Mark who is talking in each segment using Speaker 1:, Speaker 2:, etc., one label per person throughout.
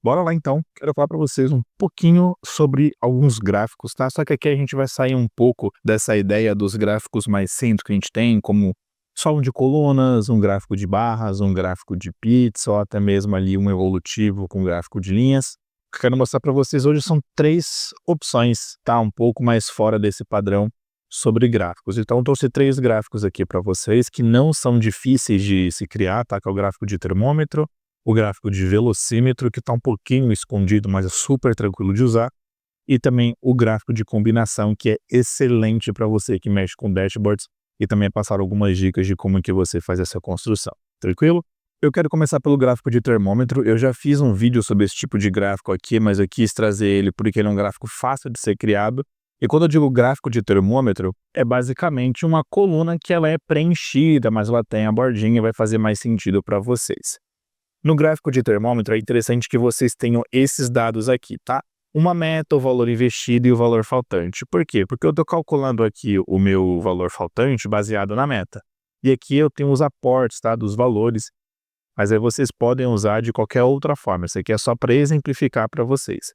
Speaker 1: Bora lá então, quero falar para vocês um pouquinho sobre alguns gráficos, tá? Só que aqui a gente vai sair um pouco dessa ideia dos gráficos mais simples que a gente tem, como só um de colunas, um gráfico de barras, um gráfico de pizza, ou até mesmo ali um evolutivo com gráfico de linhas. O que eu quero mostrar para vocês hoje são 3 opções, tá? Um pouco mais fora desse padrão sobre gráficos. Então eu trouxe 3 gráficos aqui para vocês que não são difíceis de se criar, tá? Que é o gráfico de termômetro, o gráfico de velocímetro, que está um pouquinho escondido, mas é super tranquilo de usar, e também o gráfico de combinação, que é excelente para você que mexe com dashboards, e também passar algumas dicas de como que você faz essa construção. Tranquilo? Eu quero começar pelo gráfico de termômetro. Eu já fiz um vídeo sobre esse tipo de gráfico aqui, mas eu quis trazer ele porque ele é um gráfico fácil de ser criado. E quando eu digo gráfico de termômetro, é basicamente uma coluna que ela é preenchida, mas ela tem a bordinha e vai fazer mais sentido para vocês. No gráfico de termômetro é interessante que vocês tenham esses dados aqui, tá? Uma meta, o valor investido e o valor faltante. Por quê? Porque eu estou calculando aqui o meu valor faltante baseado na meta. E aqui eu tenho os aportes, tá? Dos valores, mas aí vocês podem usar de qualquer outra forma. Isso aqui é só para exemplificar para vocês.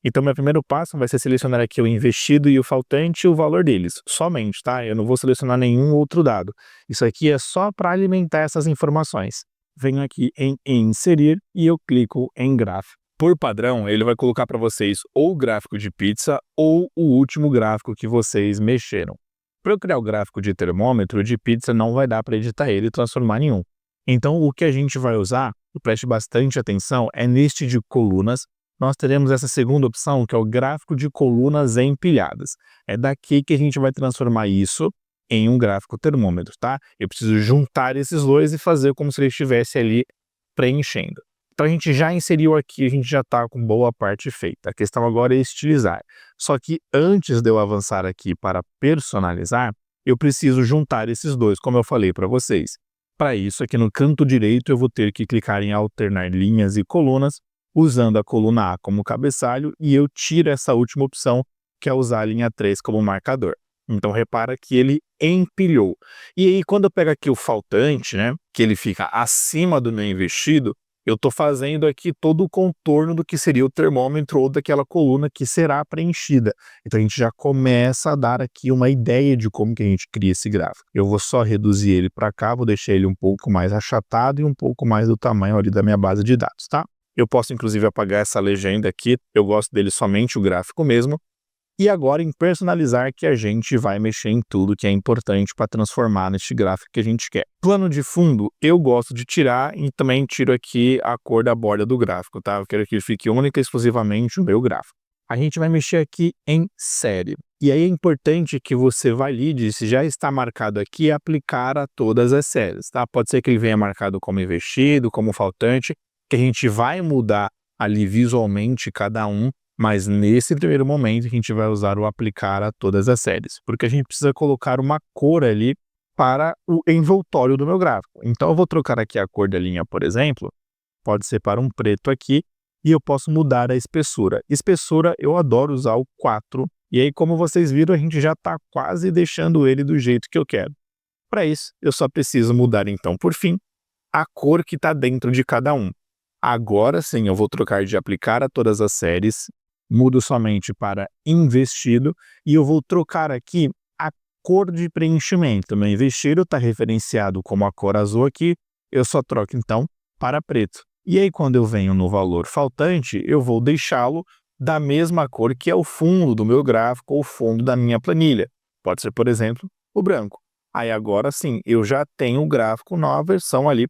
Speaker 1: Então, meu primeiro passo vai ser selecionar aqui o investido e o faltante e o valor deles, somente, tá? Eu não vou selecionar nenhum outro dado. Isso aqui é só para alimentar essas informações. Venho aqui em inserir e eu clico em gráfico. Por padrão, ele vai colocar para vocês ou o gráfico de pizza ou o último gráfico que vocês mexeram. Para eu criar o gráfico de termômetro, de pizza não vai dar para editar ele e transformar em um. Então, o que a gente vai usar, e preste bastante atenção, é neste de colunas. Nós teremos essa segunda opção, que é o gráfico de colunas empilhadas. É daqui que a gente vai transformar isso em um gráfico termômetro, tá? Eu preciso juntar esses dois e fazer como se ele estivesse ali preenchendo. Então a gente já inseriu aqui, a gente já está com boa parte feita. A questão agora é estilizar. Só que antes de eu avançar aqui para personalizar, eu preciso juntar esses dois, como eu falei para vocês. Para isso, aqui no canto direito, eu vou ter que clicar em alternar linhas e colunas, usando a coluna A como cabeçalho, e eu tiro essa última opção, que é usar a linha 3 como marcador. Então repara que ele empilhou. E aí quando eu pego aqui o faltante, né, que ele fica acima do meu investido, eu estou fazendo aqui todo o contorno do que seria o termômetro ou daquela coluna que será preenchida. Então a gente já começa a dar aqui uma ideia de como que a gente cria esse gráfico. Eu vou só reduzir ele para cá, vou deixar ele um pouco mais achatado e um pouco mais do tamanho ali da minha base de dados, tá? Eu posso inclusive apagar essa legenda aqui, eu gosto dele somente o gráfico mesmo. E agora em personalizar que a gente vai mexer em tudo que é importante para transformar neste gráfico que a gente quer. Plano de fundo, eu gosto de tirar e também tiro aqui a cor da borda do gráfico, tá? Eu quero que ele fique única e exclusivamente o meu gráfico. A gente vai mexer aqui em série. E aí é importante que você valide se já está marcado aqui aplicar a todas as séries, tá? Pode ser que ele venha marcado como investido, como faltante, que a gente vai mudar ali visualmente cada um. Mas nesse primeiro momento a gente vai usar o aplicar a todas as séries, porque a gente precisa colocar uma cor ali para o envoltório do meu gráfico. Então eu vou trocar aqui a cor da linha, por exemplo, pode ser para um preto aqui, e eu posso mudar a espessura. Espessura eu adoro usar o 4, e aí como vocês viram a gente já está quase deixando ele do jeito que eu quero. Para isso eu só preciso mudar então por fim a cor que está dentro de cada um. Agora sim eu vou trocar de aplicar a todas as séries, mudo somente para investido e eu vou trocar aqui a cor de preenchimento. Meu investido está referenciado como a cor azul aqui, eu só troco então para preto. E aí quando eu venho no valor faltante, eu vou deixá-lo da mesma cor que é o fundo do meu gráfico ou o fundo da minha planilha. Pode ser, por exemplo, o branco. Aí agora sim, eu já tenho o gráfico numa versão ali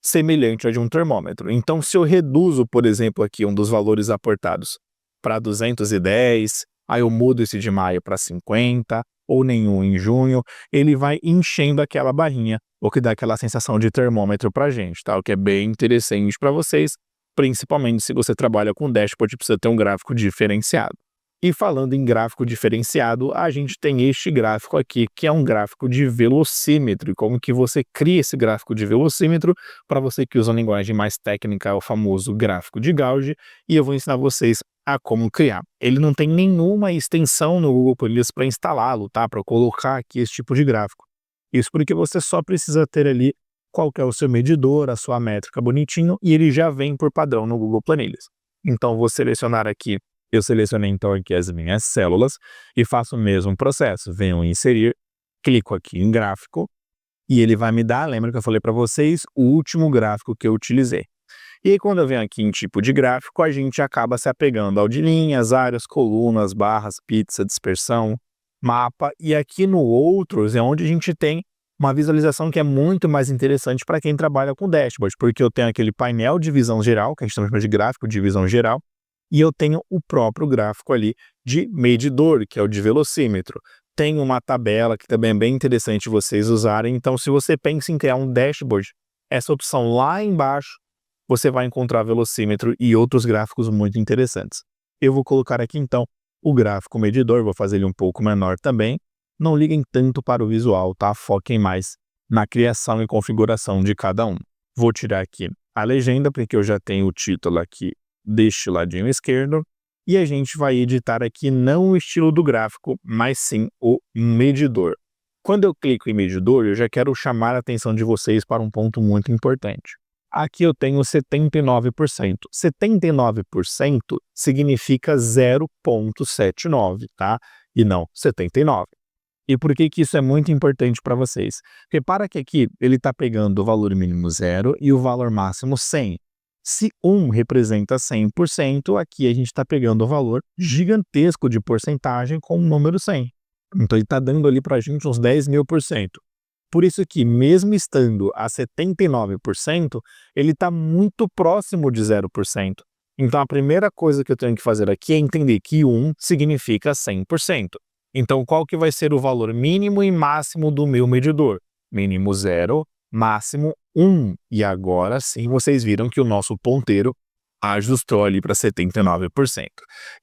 Speaker 1: semelhante a de um termômetro. Então se eu reduzo, por exemplo, aqui um dos valores aportados para 210, aí eu mudo esse de maio para 50, ou nenhum em junho, ele vai enchendo aquela barrinha, o que dá aquela sensação de termômetro para a gente, tá? O que é bem interessante para vocês, principalmente se você trabalha com dashboard e precisa ter um gráfico diferenciado. E falando em gráfico diferenciado, a gente tem este gráfico aqui, que é um gráfico de velocímetro. E como que você cria esse gráfico de velocímetro? Para você que usa uma linguagem mais técnica, é o famoso gráfico de Gauge, e eu vou ensinar vocês a como criar. Ele não tem nenhuma extensão no Google Planilhas para instalá-lo, tá? Para colocar aqui esse tipo de gráfico. Isso porque você só precisa ter ali qual que é o seu medidor, a sua métrica bonitinho, e ele já vem por padrão no Google Planilhas. Então, vou selecionar aqui, eu selecionei então aqui as minhas células e faço o mesmo processo. Venho em inserir, clico aqui em gráfico e ele vai me dar, lembra que eu falei para vocês, o último gráfico que eu utilizei. E aí, quando eu venho aqui em tipo de gráfico, a gente acaba se apegando ao de linhas, áreas, colunas, barras, pizza, dispersão, mapa. E aqui no Outros é onde a gente tem uma visualização que é muito mais interessante para quem trabalha com dashboard, porque eu tenho aquele painel de visão geral, que a gente chama de gráfico de visão geral, e eu tenho o próprio gráfico ali de medidor, que é o de velocímetro. Tem uma tabela que também é bem interessante vocês usarem. Então, se você pensa em criar um dashboard, essa opção lá embaixo, você vai encontrar velocímetro e outros gráficos muito interessantes. Eu vou colocar aqui então o gráfico medidor, vou fazer ele um pouco menor também. Não liguem tanto para o visual, tá? Foquem mais na criação e configuração de cada um. Vou tirar aqui a legenda, porque eu já tenho o título aqui deste ladinho esquerdo. E a gente vai editar aqui não o estilo do gráfico, mas sim o medidor. Quando eu clico em medidor, eu já quero chamar a atenção de vocês para um ponto muito importante. Aqui eu tenho 79%. 79% significa 0,79, tá? E não 79. E por que que isso é muito importante para vocês? Repara que aqui ele está pegando o valor mínimo 0 e o valor máximo 100. Se 1 representa 100%, aqui a gente está pegando o valor gigantesco de porcentagem com o número 100. Então ele está dando ali para a gente uns 10.000%. Por isso que, mesmo estando a 79%, ele está muito próximo de 0%. Então, a primeira coisa que eu tenho que fazer aqui é entender que 1 significa 100%. Então, qual que vai ser o valor mínimo e máximo do meu medidor? Mínimo 0, máximo 1. E agora sim, vocês viram que o nosso ponteiro ajustou ali para 79%.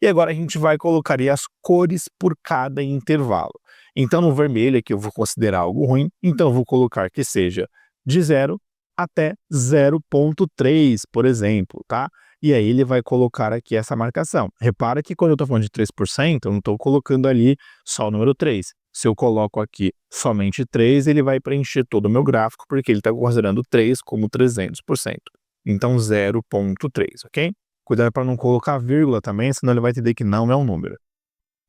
Speaker 1: E agora a gente vai colocar as cores por cada intervalo. Então, no vermelho aqui eu vou considerar algo ruim, então eu vou colocar que seja de 0 até 0,3, por exemplo, tá? E aí ele vai colocar aqui essa marcação. Repara que quando eu estou falando de 3%, eu não estou colocando ali só o número 3. Se eu coloco aqui somente 3, ele vai preencher todo o meu gráfico, porque ele está considerando 3 como 300%. Então, 0,3, ok? Cuidado para não colocar vírgula também, senão ele vai entender que não é um número.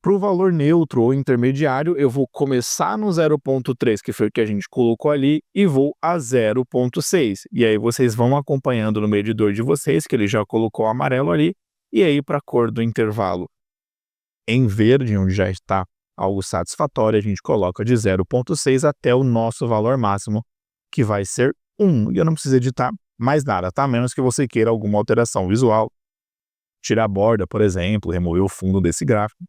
Speaker 1: Para o valor neutro ou intermediário, eu vou começar no 0,3, que foi o que a gente colocou ali, e vou a 0,6. E aí vocês vão acompanhando no medidor de vocês, que ele já colocou o amarelo ali, e aí para a cor do intervalo em verde, onde já está algo satisfatório, a gente coloca de 0,6 até o nosso valor máximo, que vai ser 1. E eu não preciso editar mais nada, tá? A menos que você queira alguma alteração visual, tirar a borda, por exemplo, remover o fundo desse gráfico.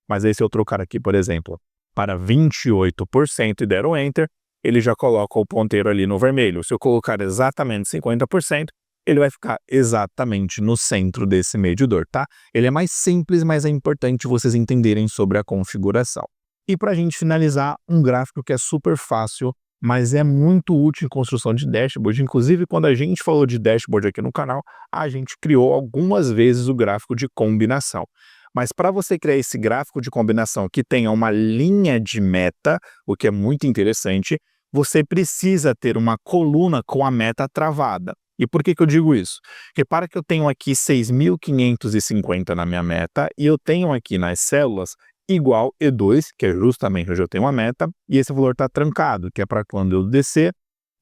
Speaker 1: Mas aí se eu trocar aqui, por exemplo, para 28% e der o Enter, ele já coloca o ponteiro ali no vermelho. Se eu colocar exatamente 50%, ele vai ficar exatamente no centro desse medidor, tá? Ele é mais simples, mas é importante vocês entenderem sobre a configuração. E para a gente finalizar, um gráfico que é super fácil, mas é muito útil em construção de dashboard. Inclusive, quando a gente falou de dashboard aqui no canal, a gente criou algumas vezes o gráfico de combinação. Mas para você criar esse gráfico de combinação que tenha uma linha de meta, o que é muito interessante, você precisa ter uma coluna com a meta travada. E por que que eu digo isso? Repara que eu tenho aqui 6.550 na minha meta e eu tenho aqui nas células igual E2, que é justamente onde eu tenho uma meta, e esse valor está trancado, que é para quando eu descer,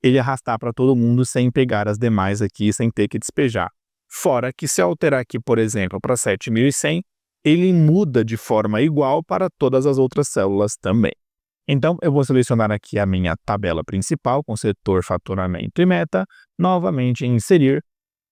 Speaker 1: ele arrastar para todo mundo sem pegar as demais aqui, sem ter que despejar. Fora que se eu alterar aqui, por exemplo, para 7.100, ele muda de forma igual para todas as outras células também. Então, eu vou selecionar aqui a minha tabela principal com setor faturamento e meta, novamente em inserir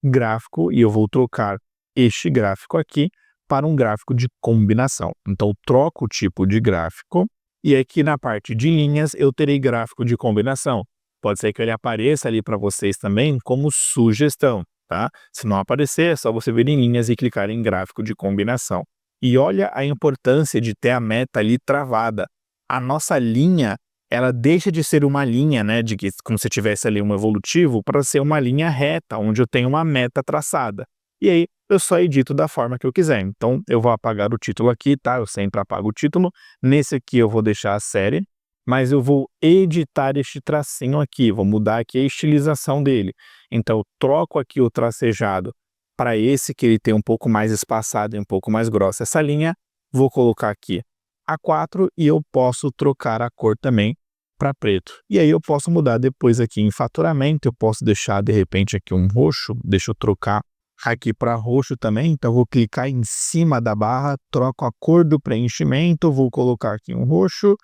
Speaker 1: gráfico, e eu vou trocar este gráfico aqui para um gráfico de combinação. Então, troco o tipo de gráfico e aqui na parte de linhas eu terei gráfico de combinação. Pode ser que ele apareça ali para vocês também como sugestão, tá? Se não aparecer, é só você vir em linhas e clicar em gráfico de combinação. E olha a importância de ter a meta ali travada. A nossa linha, ela deixa de ser uma linha, né, de que como se tivesse ali um evolutivo, para ser uma linha reta, onde eu tenho uma meta traçada. E aí, eu só edito da forma que eu quiser. Então, eu vou apagar o título aqui, tá? Eu sempre apago o título. Nesse aqui eu vou deixar a série, mas eu vou editar este tracinho aqui, vou mudar aqui a estilização dele. Então, eu troco aqui o tracejado para esse que ele tem um pouco mais espaçado e um pouco mais grossa essa linha, vou colocar aqui A4 e eu posso trocar a cor também para preto. E aí eu posso mudar depois aqui em faturamento, eu posso deixar de repente aqui um roxo, deixa eu trocar aqui para roxo também, então eu vou clicar em cima da barra, troco a cor do preenchimento, vou colocar aqui um roxo,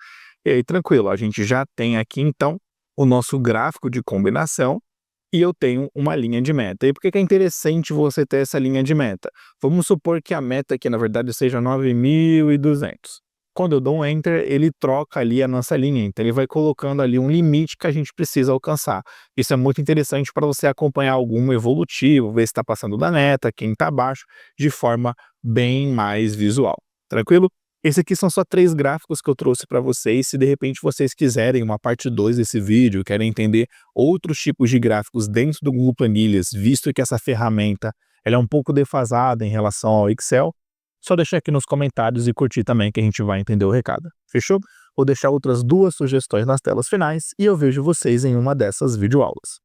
Speaker 1: e aí tranquilo, a gente já tem aqui então o nosso gráfico de combinação e eu tenho uma linha de meta. E por que é interessante você ter essa linha de meta? Vamos supor que a meta aqui na verdade seja 9.200. Quando eu dou um Enter, ele troca ali a nossa linha, então ele vai colocando ali um limite que a gente precisa alcançar. Isso é muito interessante para você acompanhar algum evolutivo, ver se está passando da meta, quem está abaixo, de forma bem mais visual. Tranquilo? Esses aqui são só 3 gráficos que eu trouxe para vocês. Se de repente vocês quiserem uma parte 2 desse vídeo, querem entender outros tipos de gráficos dentro do Google Planilhas, visto que essa ferramenta ela é um pouco defasada em relação ao Excel, só deixar aqui nos comentários e curtir também que a gente vai entender o recado. Fechou? Vou deixar outras 2 sugestões nas telas finais e eu vejo vocês em uma dessas videoaulas.